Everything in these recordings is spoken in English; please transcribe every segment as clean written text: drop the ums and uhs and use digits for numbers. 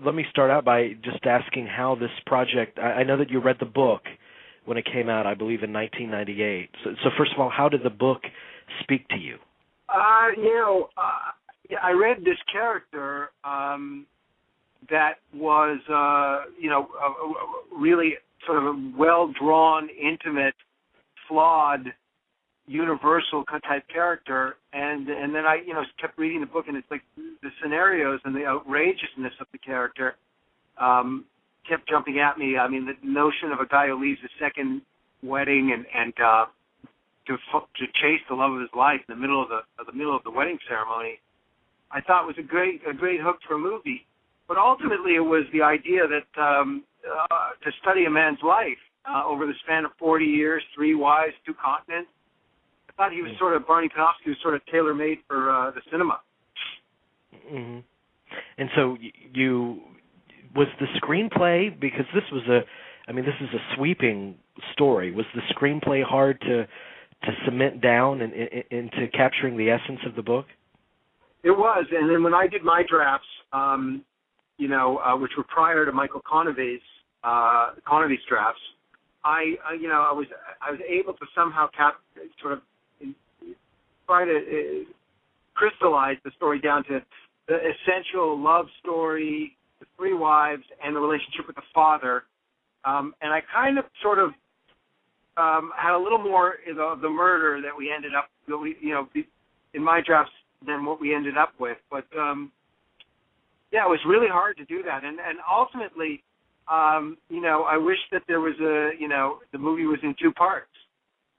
let me start out by just asking how this project. I know that you read the book when it came out, I believe, in 1998. So first of all, how did the book speak to you? I read this character that was, really sort of a well-drawn, intimate, flawed, universal type character, and then I kept reading the book, and it's like the scenarios and the outrageousness of the character kept jumping at me. I mean, the notion of a guy who leaves a second wedding and to chase the love of his life in the middle of the wedding ceremony, I thought was a great hook for a movie. But ultimately, it was the idea that to study a man's life over the span of 40 years, 3 wives, 2 continents. I thought he was sort of, Barney Panofsky was sort of tailor-made for the cinema. Mm-hmm. And so was the screenplay, because this is a sweeping story, was the screenplay hard to cement down into capturing the essence of the book? It was, and then when I did my drafts, which were prior to Michael Conaway's drafts, I was able to somehow try to crystallize the story down to the essential love story, the 3 wives, and the relationship with the father. And I kind of sort of had a little more of the murder that we ended up, in my drafts than what we ended up with. But it was really hard to do that. And ultimately, I wish that there was the movie was in 2 parts.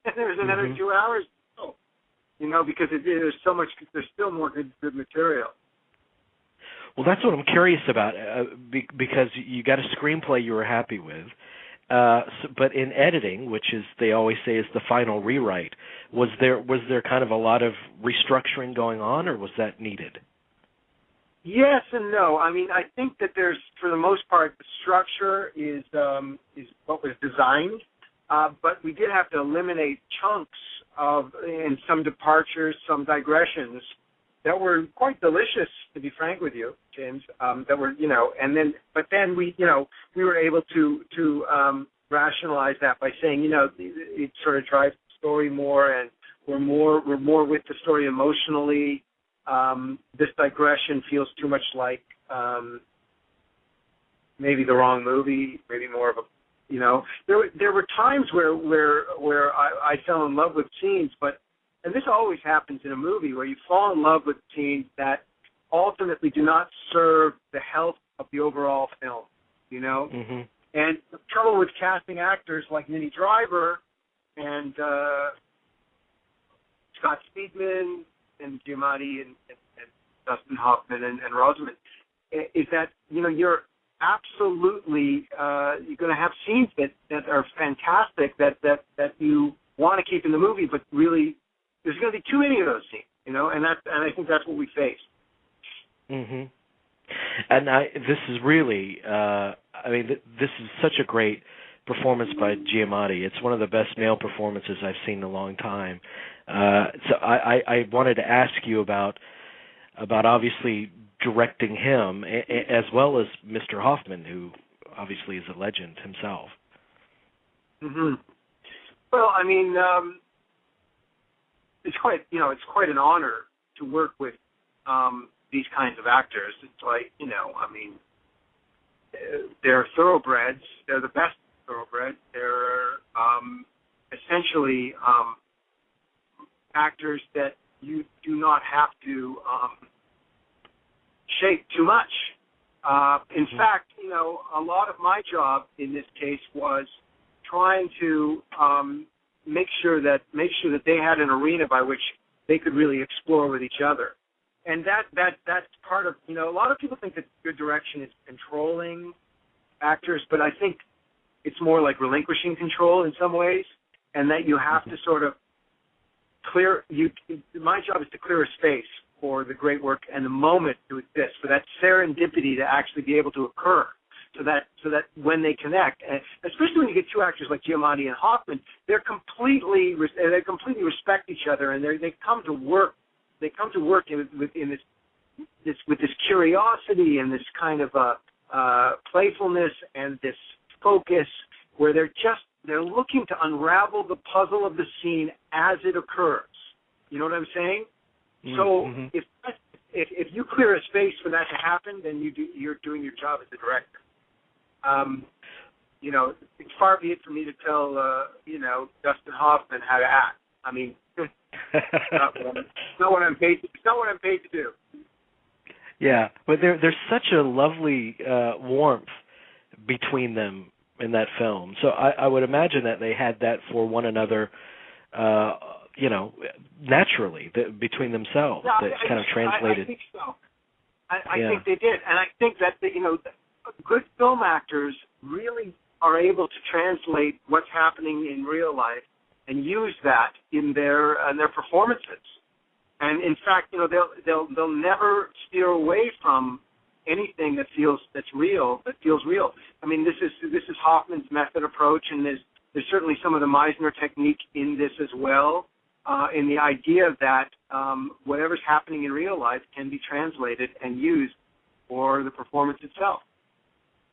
And there was another 2 hours. Because there's so much, there's still more good material. Well, that's what I'm curious about, because you got a screenplay you were happy with, but in editing, which is, they always say, is the final rewrite, was there kind of a lot of restructuring going on, or was that needed? Yes and no. I mean, I think that there's, for the most part, the structure is what was designed, but we did have to eliminate chunks and some departures, some digressions that were quite delicious, to be frank with you, James. That were, but then we were able to rationalize that by saying, it sort of drives the story more, and we're more with the story emotionally. This digression feels too much like maybe the wrong movie, maybe more of a. There were times where I fell in love with scenes, and this always happens in a movie, where you fall in love with scenes that ultimately do not serve the health of the overall film, Mm-hmm. And the trouble with casting actors like Minnie Driver and Scott Speedman and Giamatti and Dustin Hoffman and Rosamund is that, you're absolutely you're going to have scenes that are fantastic that you want to keep in the movie, but really there's going to be too many of those scenes, and I think that's what we faced. Mhm. And this is really this is such a great performance by Giamatti. It's one of the best male performances I've seen in a long time. So I wanted to ask you about obviously directing him, as well as Mr. Hoffman, who obviously is a legend himself. Mm-hmm. Well, I mean, it's quite an honor to work with these kinds of actors. It's like, they're thoroughbreds. They're the best thoroughbreds. They're essentially actors that you do not have to shape too much. In fact, a lot of my job in this case was trying to make sure that they had an arena by which they could really explore with each other. And that's part of, a lot of people think that good direction is controlling actors, but I think it's more like relinquishing control in some ways, and that you have to sort of my job is to clear a space for the great work and the moment to exist, for that serendipity to actually be able to occur, so that when they connect, and especially when you get 2 actors like Giamatti and Hoffman, they completely respect each other, and they come to work. They come to work with this curiosity and this kind of playfulness and this focus where they're looking to unravel the puzzle of the scene as it occurs. You know what I'm saying? Mm-hmm. So if you clear a space for that to happen, then you're doing your job as a director. It's far be it for me to tell Dustin Hoffman how to act. I mean, it's not what I'm paid to do. Yeah, but there's such a lovely warmth between them in that film. So I would imagine that they had that for one another, naturally between themselves. Yeah, that kind of translated. I think so. I think they did, and I think that good film actors really are able to translate what's happening in real life and use that in their performances. And in fact, they'll never steer away from anything that feels real. I mean, this is Hoffman's method approach, and there's certainly some of the Meisner technique in this as well, in the idea that whatever's happening in real life can be translated and used for the performance itself.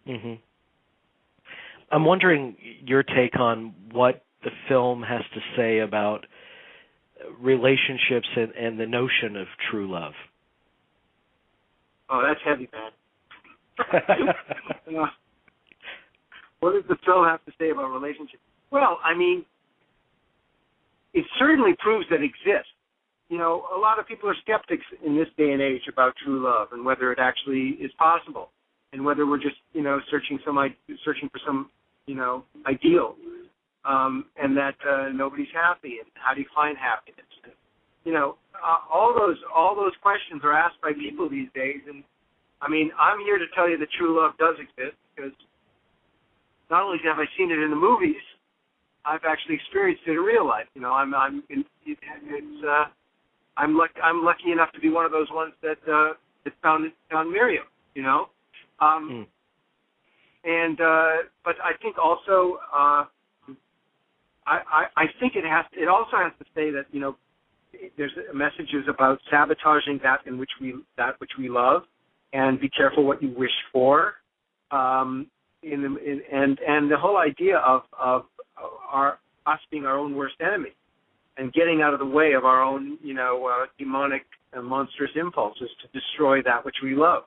Mm-hmm. I'm wondering your take on what the film has to say about relationships and the notion of true love. Oh, that's heavy, man. What does the film have to say about relationships? Well, I mean, it certainly proves that it exists. A lot of people are skeptics in this day and age about true love and whether it actually is possible, and whether we're just, searching for some, ideal, and that nobody's happy, and how do you find happiness? All those questions are asked by people these days, and I mean, I'm here to tell you that true love does exist, because not only have I seen it in the movies, I've actually experienced it in real life. I'm lucky enough to be one of those ones that found Miriam. But I think also I think it also has to say that there's messages about sabotaging that which we love, and be careful what you wish for, and the whole idea of us being our own worst enemy, and getting out of the way of our own demonic and monstrous impulses to destroy that which we love.